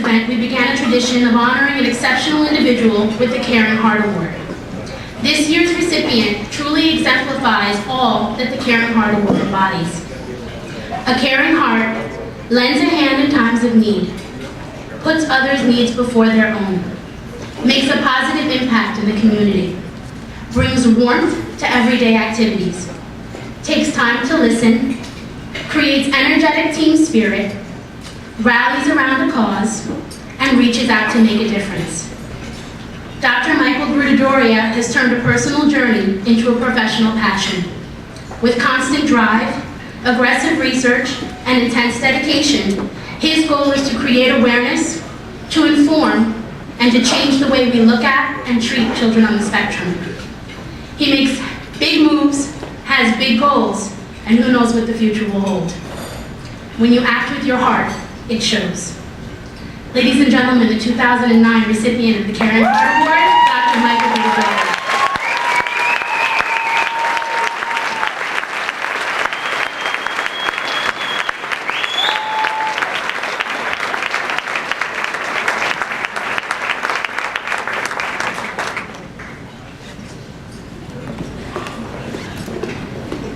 event, we began a tradition of honoring an exceptional individual with the Caring Heart Award. This year's recipient truly exemplifies all that the Caring Heart Award embodies. A caring heart lends a hand in times of need, puts others' needs before their own, makes a positive impact in the community, brings warmth to everyday activities, takes time to listen, creates energetic team spirit, rallies around a cause, and reaches out to make a difference. Dr. Michael Grudadoria has turned a personal journey into a professional passion. With constant drive, aggressive research, and intense dedication, his goal is to create awareness, to inform, and to change the way we look at and treat children on the spectrum. He makes big moves, has big goals, and who knows what the future will hold. When you act with your heart, it shows. Ladies and gentlemen, the 2009 recipient of the Caring Heart Award, Dr. Michael Grudadoria.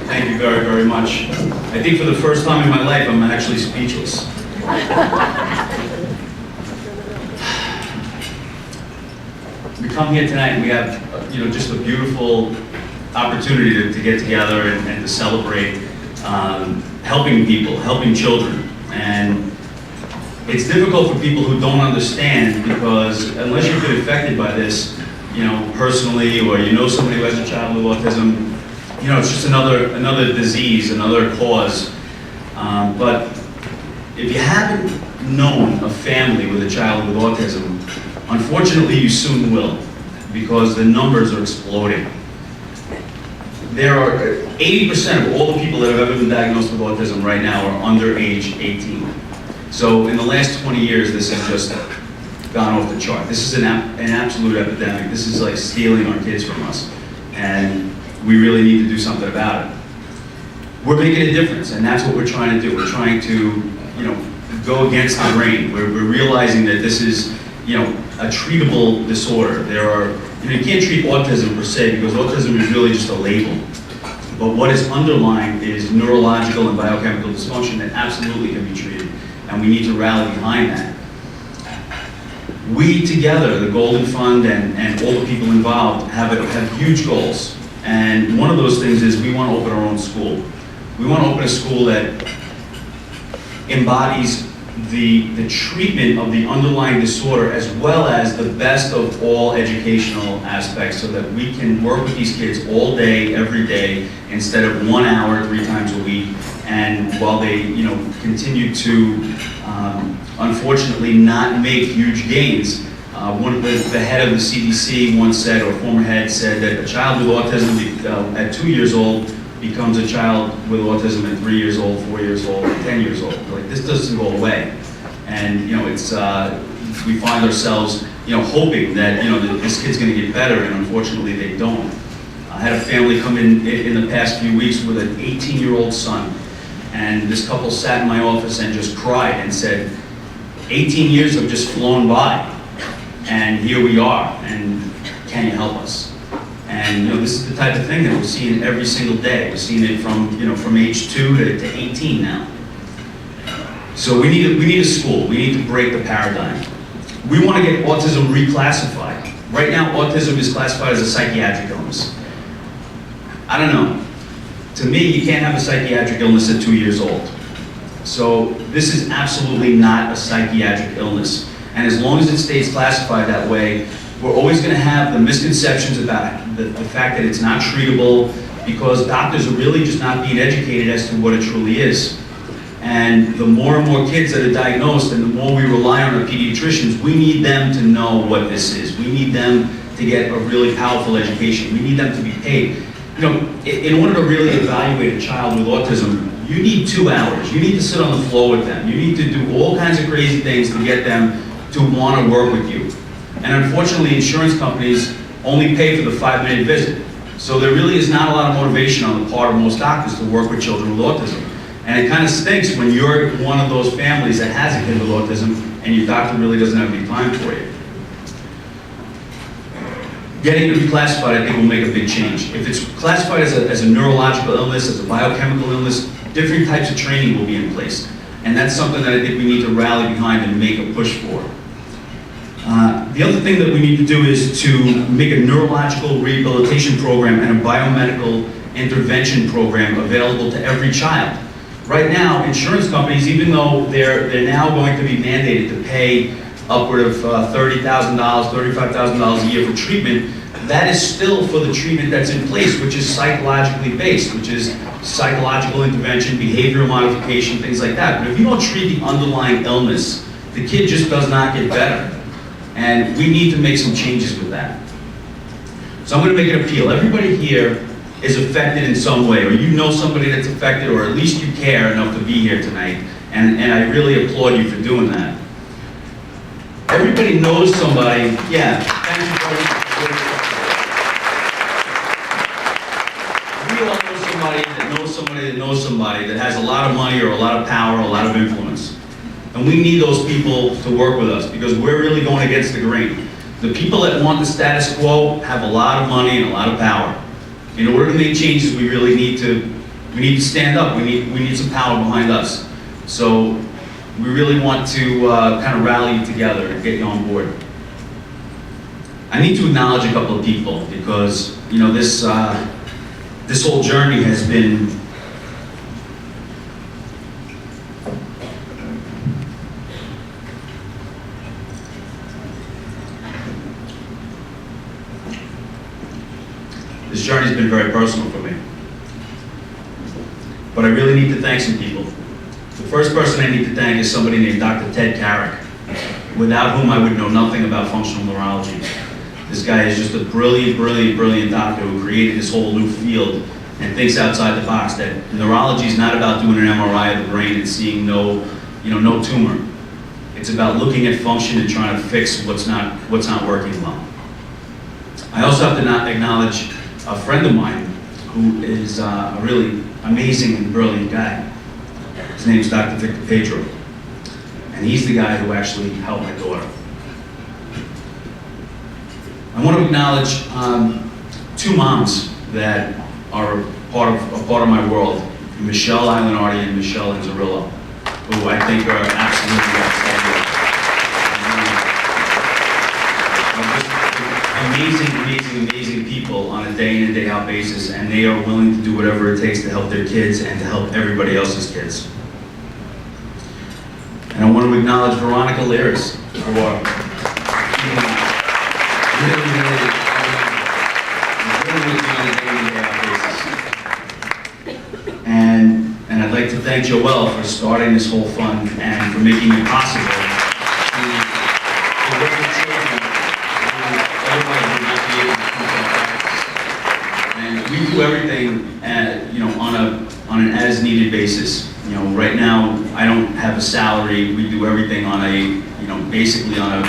Thank you very, very much. I think for the first time in my life, I'm actually speechless. We come here tonight and we have, just a beautiful opportunity to get together and to celebrate helping people, helping children. And it's difficult for people who don't understand, because unless you've been affected by this, personally, or somebody who has a child with autism, it's just another disease, another cause. But if you haven't known a family with a child with autism, unfortunately you soon will, because the numbers are exploding. There are 80% of all the people that have ever been diagnosed with autism right now are under age 18. So in the last 20 years, this has just gone off the chart. This is an absolute epidemic. This is like stealing our kids from us. And we really need to do something about it. We're making a difference, and that's what we're trying to do. We're trying to, go against the grain. We're realizing that this is, a treatable disorder. There are, you can't treat autism per se, because autism is really just a label. But what is underlying is neurological and biochemical dysfunction that absolutely can be treated, and we need to rally behind that. We together, the Golden Fund and all the people involved, have huge goals. And one of those things is we want to open our own school. We want to open a school that embodies the treatment of the underlying disorder, as well as the best of all educational aspects, so that we can work with these kids all day, every day, instead of 1 hour, 3 times a week. And while they, continue to, unfortunately, not make huge gains, the head of the CDC once said, or former head said, that a child with autism at 2 years old becomes a child with autism at 3 years old, 4 years old, and 10 years old. Like, this doesn't go away. And, it's, we find ourselves, hoping that, that this kid's gonna get better, and unfortunately they don't. I had a family come in the past few weeks with an 18-year-old son, and this couple sat in my office and just cried and said, 18 years have just flown by, and here we are, and can you help us? And this is the type of thing that we're seeing every single day. We're seeing it from age 2 to 18 now. So we need a school. We need to break the paradigm. We want to get autism reclassified. Right now, autism is classified as a psychiatric illness. I don't know. To me, you can't have a psychiatric illness at 2 years old. So this is absolutely not a psychiatric illness. And as long as it stays classified that way, we're always going to have the misconceptions about the fact that it's not treatable, because doctors are really just not being educated as to what it truly is. And the more and more kids that are diagnosed, and the more we rely on our pediatricians, we need them to know what this is. We need them to get a really powerful education. We need them to be paid. In order to really evaluate a child with autism, you need 2 hours. You need to sit on the floor with them. You need to do all kinds of crazy things to get them to want to work with you. And unfortunately, insurance companies only pay for the 5-minute visit. So there really is not a lot of motivation on the part of most doctors to work with children with autism. And it kind of stinks when you're one of those families that has a kid with autism and your doctor really doesn't have any time for you. Getting it reclassified, I think, will make a big change. If it's classified as a neurological illness, as a biochemical illness, different types of training will be in place. And that's something that I think we need to rally behind and make a push for. The other thing that we need to do is to make a neurological rehabilitation program and a biomedical intervention program available to every child. Right now, insurance companies, even though they're now going to be mandated to pay upward of $30,000, $35,000 a year for treatment, that is still for the treatment that's in place, which is psychologically based, which is psychological intervention, behavioral modification, things like that. But if you don't treat the underlying illness, the kid just does not get better. And we need to make some changes with that. So I'm going to make an appeal. Everybody here is affected in some way, or you know somebody that's affected, or at least you care enough to be here tonight, and I really applaud you for doing that. Everybody knows somebody, yeah, thank you very much. We all know somebody that knows somebody that knows somebody that has a lot of money or a lot of power or a lot of influence. And we need those people to work with us because we're really going against the grain. The people that want the status quo have a lot of money and a lot of power. In order to make changes, we really need to stand up. We need some power behind us. So we really want to kind of rally you together and get you on board. I need to acknowledge a couple of people because this whole journey has been very personal for me. But I really need to thank some people. The first person I need to thank is somebody named Dr. Ted Carrick, without whom I would know nothing about functional neurology. This guy is just a brilliant, brilliant, brilliant doctor who created this whole new field and thinks outside the box, that neurology is not about doing an MRI of the brain and seeing no tumor. It's about looking at function and trying to fix what's not working well. I also have to acknowledge a friend of mine who is a really amazing and brilliant guy. His name is Dr. Victor Pedro, and he's the guy who actually helped my daughter. I want to acknowledge two moms that are a part of my world, Michelle Islanardi and Michelle Inzerillo, who I think are absolutely outstanding. Amazing people on a day in and day out basis, and they are willing to do whatever it takes to help their kids and to help everybody else's kids. And I want to acknowledge Veronica Lears for really on a day in and day out basis. And I'd like to thank Joelle for starting this whole fund and for making it possible to work with children who otherwise would not be able to keep their practice. And we do everything on an as-needed basis. Right now I don't have a salary. We do everything on basically on a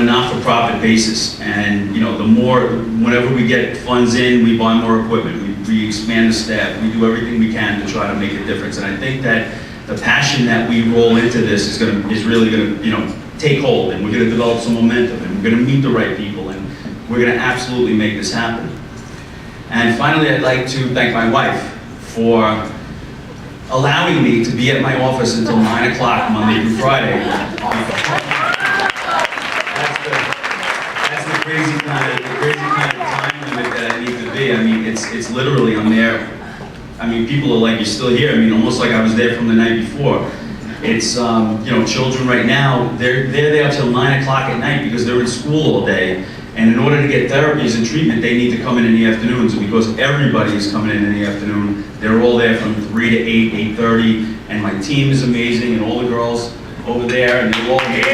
not-for-profit basis. And whenever we get funds in, we buy more equipment. We expand the staff. We do everything we can to try to make a difference. And I think that the passion that we roll into this is really going to take hold, and we're going to develop some momentum, and we're going to meet the right people, and we're going to absolutely make this happen. And finally, I'd like to thank my wife for allowing me to be at my office until 9 o'clock Monday through Friday. That's the crazy kind of time limit that I need to be. I mean, it's literally, I'm there. I mean, people are like, you're still here. I mean, almost like I was there from the night before. It's, children right now, they're there till 9 o'clock at night because they're in school all day. And in order to get therapies and treatment, they need to come in the afternoons. And because everybody is coming in the afternoon, they're all there from 3 to 8, 8:30. And my team is amazing, and all the girls over there, and they're all here.